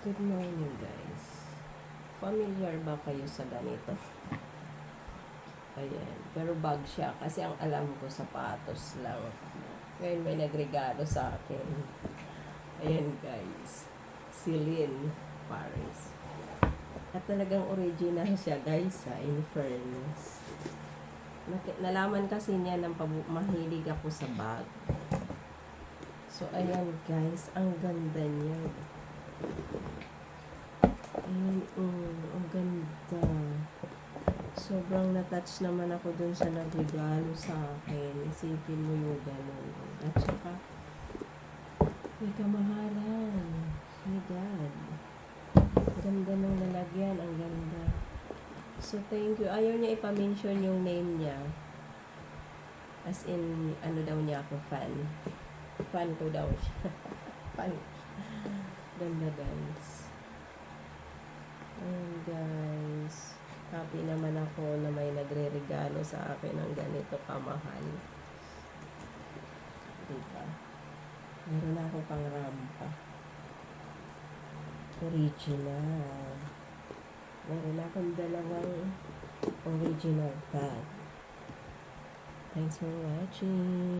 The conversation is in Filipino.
Good morning, guys. Familiar ba kayo sa ganito? Ayan. Pero bag siya kasi ang alam ko sapatos lang. Ngayon may nagregalo sa akin. Ayan, guys. Celine Paris. At talagang original siya, guys, in fairness. Nalaman kasi niya ng mahilig ako sa bag. So, ayan, guys. Ang ganda niya. Ang ganda. Sobrang na-touch naman ako dun sa nagregalo sa akin. Isipin mo yung ganun. At saka, may kamahalan. My God. Ganda ng lalagyan. Ang ganda. So, thank you. Ayaw niya ipamention yung name niya. As in, ano daw niya ako, fan. Fan ko daw siya. Fan. Ganda, guys. And guys, happy naman ako na may nagre-regalo sa akin ng ganito kamahal. Diba? Meron ako pang rampa. Original. Meron akong dalawang original bag. Thanks for watching.